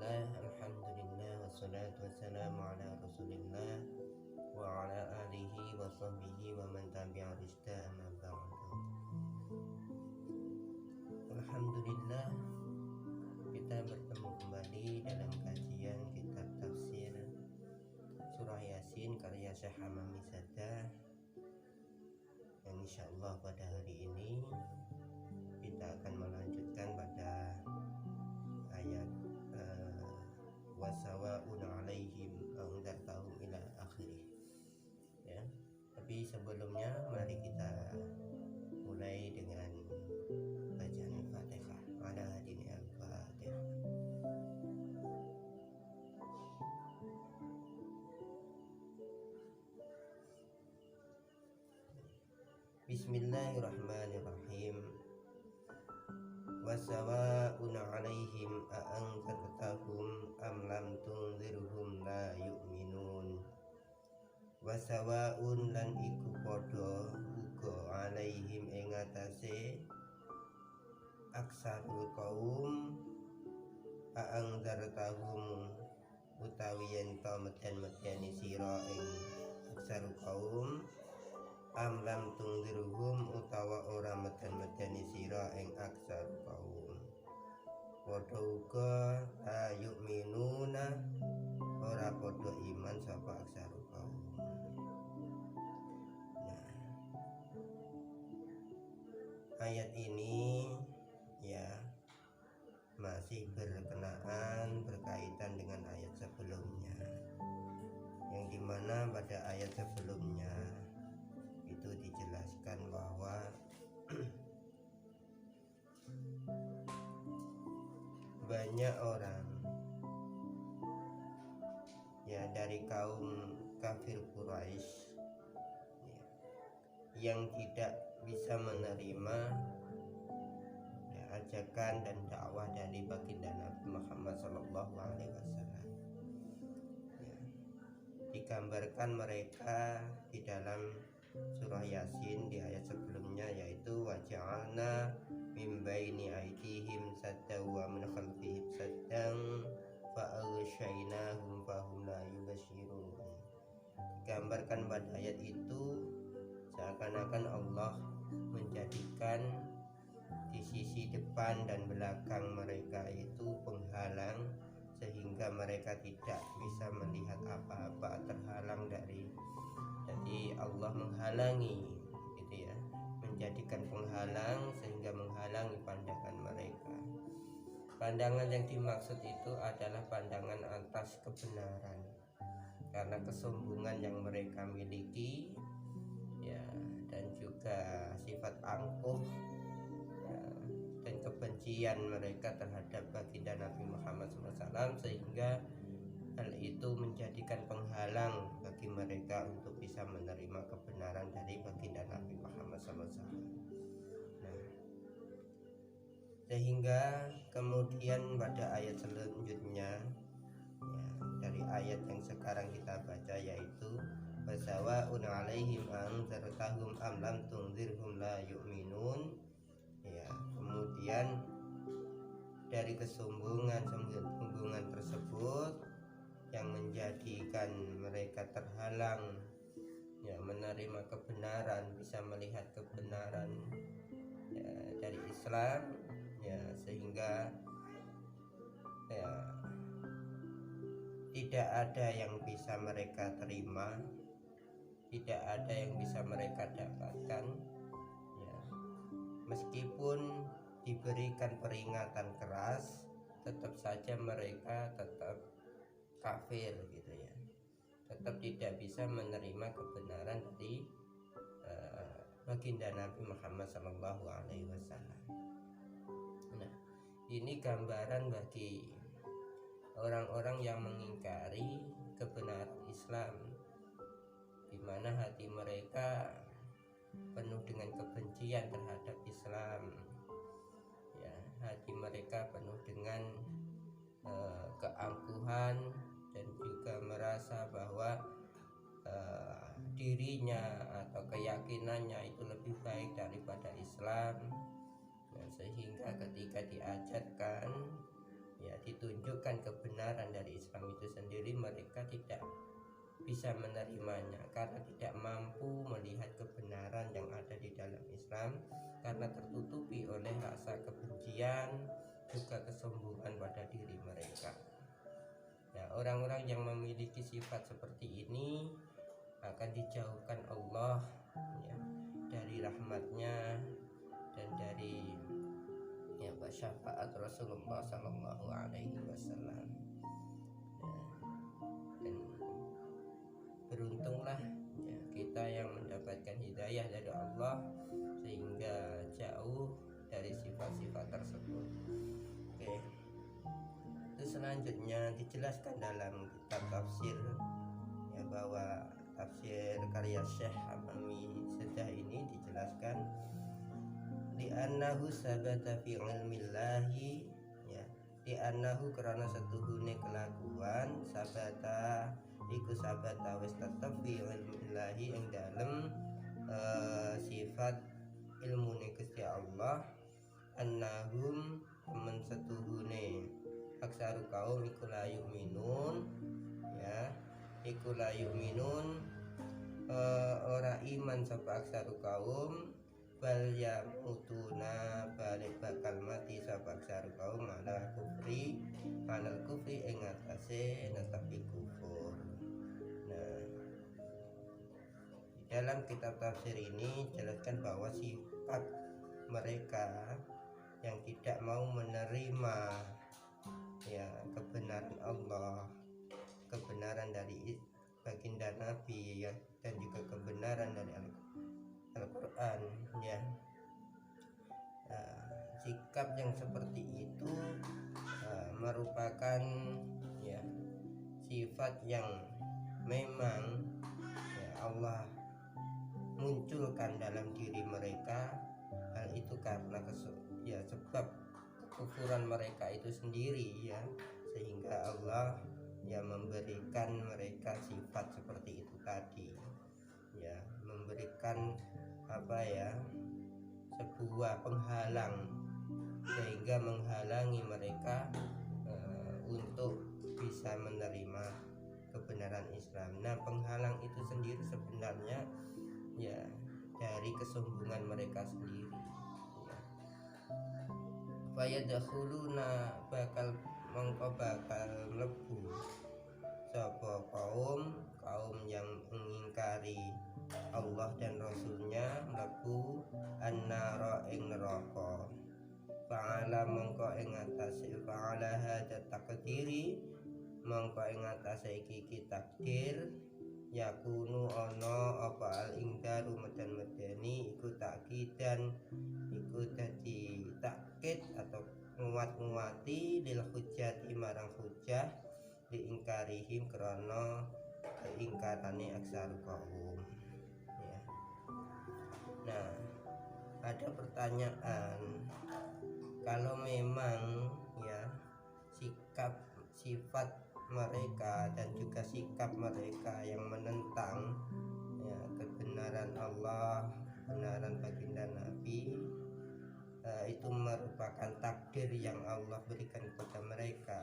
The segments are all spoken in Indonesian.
Alhamdulillah, wassalatu wassalamu ala rasulillah wa ala alihi wa sahbihi wa man tabi'a rizda amma ba'du. Alhamdulillah, kita bertemu kembali dalam kajian kitab tafsir surah Yasin karya Syekh Hamami Saddah, yang insyaallah pada hari ini kita akan melanjutkan pada ayat wasawa'un alaihim anzartahum ila akhirih, ya. Tapi sebelumnya mari kita mulai dengan bacaan Al-Fatihah. Ala hadini Al-Fatihah. Bismillahirrahmanirrahim. Wasawa'un alaihim a'anzartahum am lam tunzirhum la yu'minun. Wasawa'un lan iku padha uga alaihim ing atase aksarul kaum a'anzartahum utawi yen to medeni sira ing aksarul kaum am lam tunzirhum utawa ora medeni sira ing aksar kaum padha uga ayu'minuna ora padha iman sapa aksar kaum. Nah, ayat ini ya masih berkaitan dengan ayat sebelumnya, yang dimana pada ayat sebelumnya itu dijelaskan bahwa banyak orang ya dari kaum kafir Quraisy ya, yang tidak bisa menerima ya, ajakan dan dakwah dari baginda Nabi Muhammad SAW. Ya, digambarkan mereka di dalam surah Yasin di ayat sebelumnya, yaitu waja'alna min baini aydihim saddan wa min khalfihim saddan fa'aghshaynahum fahum la yubsirun. Digambarkan pada ayat itu seakan-akan Allah menjadikan di sisi depan dan belakang mereka itu penghalang, sehingga mereka tidak bisa melihat apa-apa, terhalang dari. Jadi Allah menghalangi gitu ya, menjadikan penghalang sehingga menghalangi pandangan mereka. Pandangan yang dimaksud itu adalah pandangan atas kebenaran, karena kesombongan yang mereka miliki ya, dan juga sifat angkuh ya, dan kebencian mereka terhadap baginda Nabi Muhammad SAW, sehingga hal itu menjadikan penghalang bagi mereka untuk bisa menerima kebenaran dari baginda Nabi Muhammad SAW. Nah, sehingga kemudian pada ayat selanjutnya ya, dari ayat yang sekarang kita baca, yaitu wasawa'un alaihim anzartahum am lam tunzirhum la yu'minun. Ya, kemudian dari kesombongan tersebut yang menjadikan mereka terhalang ya menerima kebenaran, bisa melihat kebenaran ya, dari Islam ya, sehingga ya tidak ada yang bisa mereka terima, tidak ada yang bisa mereka dapatkan ya, meskipun diberikan peringatan keras, tetap saja mereka tetap kafir gitu ya, tetap tidak bisa menerima kebenaran dari baginda Nabi Muhammad SAW. Nah, ini gambaran bagi orang-orang yang mengingkari kebenaran Islam, di mana hati mereka penuh dengan kebencian terhadap Islam ya, hati mereka penuh dengan keangkuhan dan juga merasa bahwa dirinya atau keyakinannya itu lebih baik daripada Islam. Nah, sehingga ketika diajarkan ya ditunjukkan kebenaran tidak bisa menerimanya karena tidak mampu melihat kebenaran yang ada di dalam Islam, karena tertutupi oleh rasa kebencian juga kesombongan pada diri mereka. Nah, orang-orang yang memiliki sifat seperti ini akan dijauhkan Allah ya, dari rahmatnya dan dari syafaat Rasulullah Sallallahu Alaihi Wasallam. Dan beruntunglah ya, kita yang mendapatkan hidayah dari Allah sehingga jauh dari sifat-sifat tersebut. Oke. Terus selanjutnya dijelaskan dalam kitab tafsir ya, bahwa tafsir karya Syekh Hamami Sedah ini dijelaskan li'annahu sabata fi ilmillahi ya, li'annahu karena setuhune kelakuan sabata iku sabata wis tetep fi ilmillahi ing dalem sifat ilmune Gusti Allah, annahum temen setuhune aksaru kaum iku la yu'minun ya, iku la yu'minun ora iman sapa aksaru kaum, bal yamutuna balik bakal mati sapa aksaru kaum ala kufri ing atase netapi kufur. Nah, di dalam kitab tafsir ini jelaskan bahwa sifat mereka yang tidak mau menerima ya kebenaran Allah, kebenaran dari baginda Nabi ya, dan juga kebenaran dari Al-Quran ya. Sikap yang seperti itu merupakan ya sifat yang memang ya, Allah munculkan dalam diri mereka. Hal itu karena ya sebab kekufuran mereka itu sendiri ya, sehingga Allah ya memberikan mereka sifat seperti itu tadi ya, memberikan sebuah penghalang sehingga menghalangi mereka untuk bisa menerima kebenaran Islam. Nah, penghalang itu sendiri sebenarnya ya dari kesombongan mereka sendiri ya. Fayadkhuluna bakal mlebu sapa kaum yang mengingkari Allah dan Rasulnya mlebu annara ing neraka. Fa'ala mongko ing atase fa'ala hadza takdiri mongko ing atase iki takdir yakunu ana apa al ingdaru medan-medani iku takidan iku dadi takkid atau nguat-nguati lil hujjati marang hujjah diingkarihim krana keingkarane aksar kaum ya. Nah, ada pertanyaan, kalau memang ya sifat mereka dan juga sikap mereka yang menentang ya kebenaran Allah, kebenaran baginda Nabi itu merupakan takdir yang Allah berikan kepada mereka,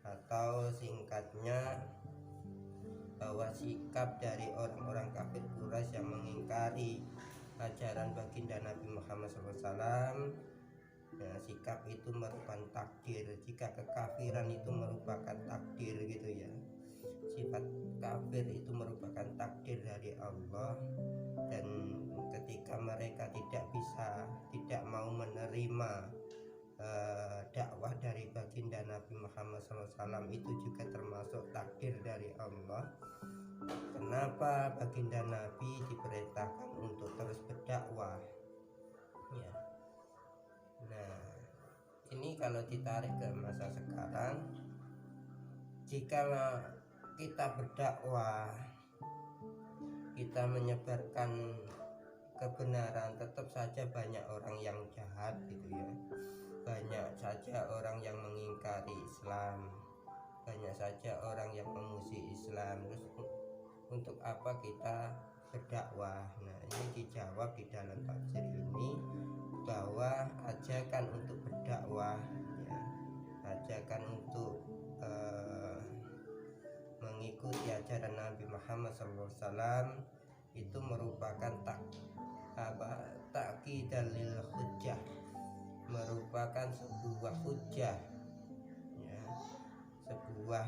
atau singkatnya bahwa sikap dari orang-orang kafir Quraisy yang mengingkari ajaran baginda Nabi Muhammad SAW ya, sikap itu merupakan takdir. Jika kekafiran itu merupakan takdir gitu ya, sifat kafir itu merupakan takdir dari Allah, dan ketika mereka tidak mau menerima dakwah dari baginda Nabi Muhammad SAW itu juga termasuk takdir dari Allah. Kenapa baginda Nabi diperintahkan untuk terus berdakwah ya. Nah, ini kalau ditarik ke masa sekarang, jika kita berdakwah, kita menyebarkan kebenaran, tetap saja banyak orang yang jahat gitu ya, banyak saja orang yang mengingkari Islam, banyak saja orang yang memusuhi Islam. Terus untuk apa kita berdakwah? Nah, ini dijawab di dalam tafsir ini bahwa ajakan untuk berdakwah ya, ajakan untuk ajaran Nabi Muhammad SAW itu merupakan takkidal lil hujjah, merupakan sebuah hujjah, ya, sebuah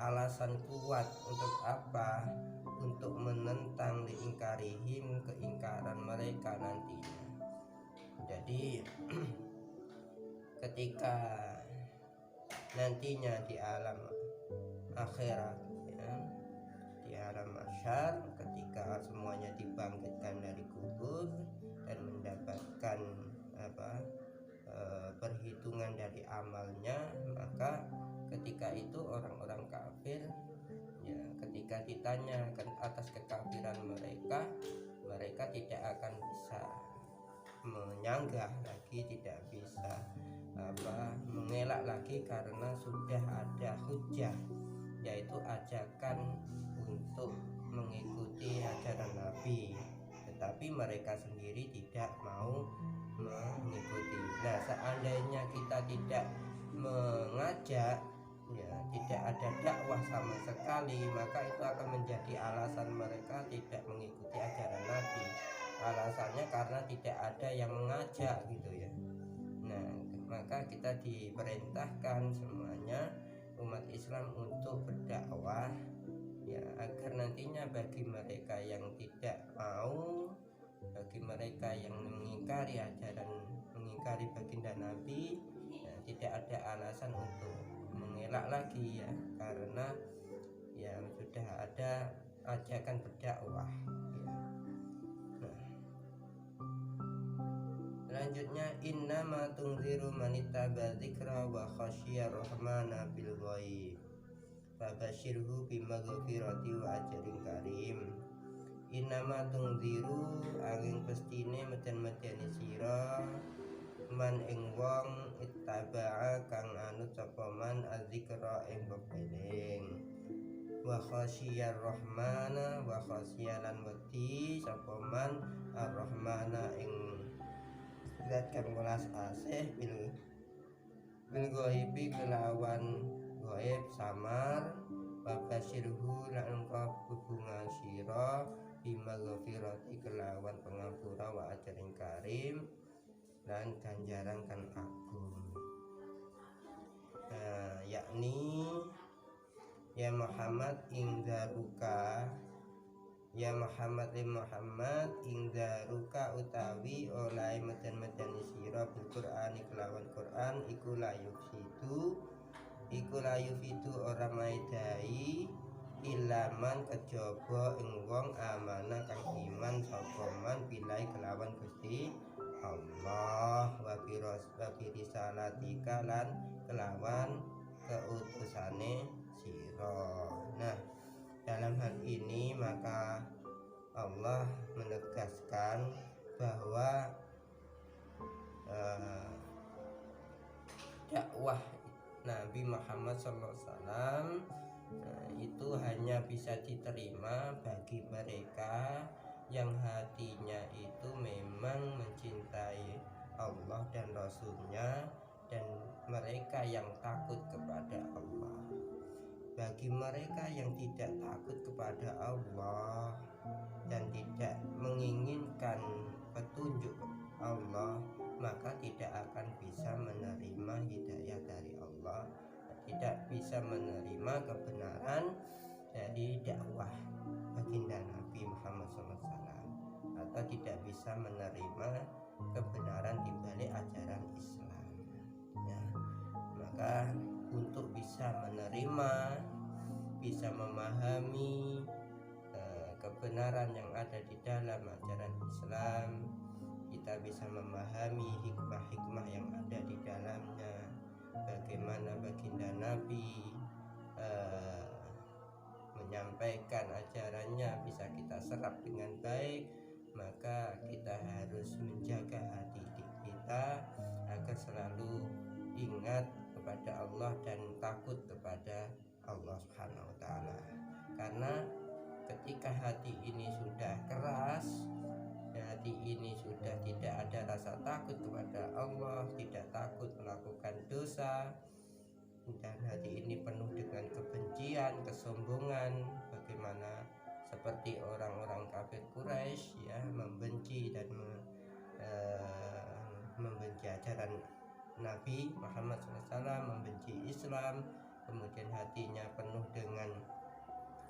alasan kuat untuk apa? Untuk menentang diingkarihim, keingkaran mereka nantinya. Jadi ketika nantinya di alam akhirat, ya, di alam mahsyar, ketika semuanya dibangkitkan dari kubur dan mendapatkan perhitungan dari amalnya, maka ketika itu orang-orang kafir, ya, ketika ditanya atas kekafiran mereka, mereka tidak akan bisa menyanggah lagi, tidak bisa mengelak lagi, karena sudah ada hujjah, yaitu ajakan untuk mengikuti ajaran Nabi, tetapi mereka sendiri tidak mau mengikuti. Nah, seandainya kita tidak mengajak, ya, tidak ada dakwah sama sekali, maka itu akan menjadi alasan mereka tidak mengikuti ajaran Nabi. Alasannya karena tidak ada yang mengajak gitu ya. Nah, maka kita diperintahkan semuanya umat Islam untuk berdakwah, ya, agar nantinya bagi mereka yang tidak mau, bagi mereka yang mengingkari ajaran, mengingkari baginda Nabi, ya, tidak ada alasan untuk mengelak lagi, ya, karena ya sudah ada ajakan berdakwah, ya. Nah, selanjutnya innama tunziru manittaba dzikra wa khasyiyar rahmana bil ghaib fabasyirhu bimaghfirati wa ajrin karim. Innama tunziru angin pestine meden-medeni sira man ing wong ittaba'a kang anut sapa man adzikra ing bebeling, wa khasyiyar rahmana wa khasyiyalan wedi sapa man ar-rahmana ing zat kang welas asih bil ghaibi kelawan ghaib samar, babasirhu lan engkau hubungan sira bimaghfirati kelawan pengapura wa ajrin karim dan ganjaran kan agung. Nah, yakni ya Muhammad ingdaruka, ya Muhammad ingdaruka utawi oleh meden-medeni sira bil Qur'ani kelawan Qur'an iku layufidu ora maidai ilaman kejaba ing wong amanah kang iman sapa man bilai kelawan Gusti Allah wa birisalatika lan kelawan keutusane sira. Nah, dalam hal ini maka Allah menegaskan bahwa dakwah Nabi Muhammad SAW itu hanya bisa diterima bagi mereka yang hatinya itu memang mencintai Allah dan Rasulnya, dan mereka yang takut kepada Allah. Bagi mereka yang tidak takut kepada Allah dan tidak menginginkan petunjuk Allah, maka tidak akan bisa menerima hidayah dari Allah, tidak bisa menerima kebenaran dari dakwah baginda Nabi Muhammad SAW, atau tidak bisa menerima kebenaran di balik ajaran Islam, ya. Maka untuk bisa menerima, bisa memahami kebenaran yang ada di dalam ajaran Islam, kita bisa memahami hikmah-hikmah yang ada di dalamnya, bagaimana baginda Nabi menyampaikan ajarannya bisa kita serap dengan baik, maka kita harus menjaga hati kita agar selalu ingat kepada Allah dan takut kepada Allah Subhanahu wa taala. Karena ketika hati ini sudah keras, hati ini sudah tidak ada rasa takut kepada Allah, tidak takut melakukan dosa, dan hati ini penuh dengan kebencian, kesombongan, seperti orang-orang kafir Quraisy ya, membenci dan membenci ajaran Nabi Muhammad SAW, membenci Islam, kemudian hatinya penuh dengan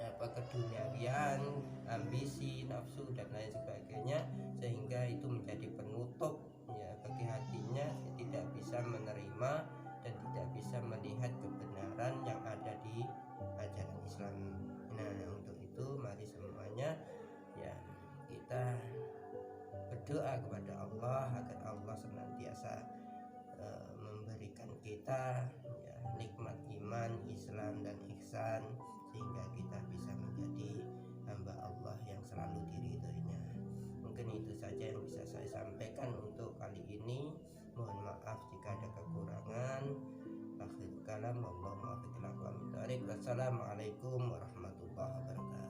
keduniawian, ambisi, nafsu dan lain sebagainya, sehingga itu menjadi penutup ya bagi hatinya, tidak bisa menerima dan tidak bisa melihat kebenaran yang ada di ajaran Islam. Nah, untuk itu mari semuanya ya kita berdoa kepada Allah agar Allah senantiasa memberikan kita ya, nikmat iman, Islam dan ihsan, sehingga kita bisa menjadi hamba Allah yang selalu diridhoinya. Mungkin itu saja yang bisa saya sampaikan untuk kali ini. Mohon maaf jika ada kekurangan. Akhir kalam, wallahu muwaffiq ila aqwamit thoriq. Wassalamualaikum warahmatullahi wabarakatuh.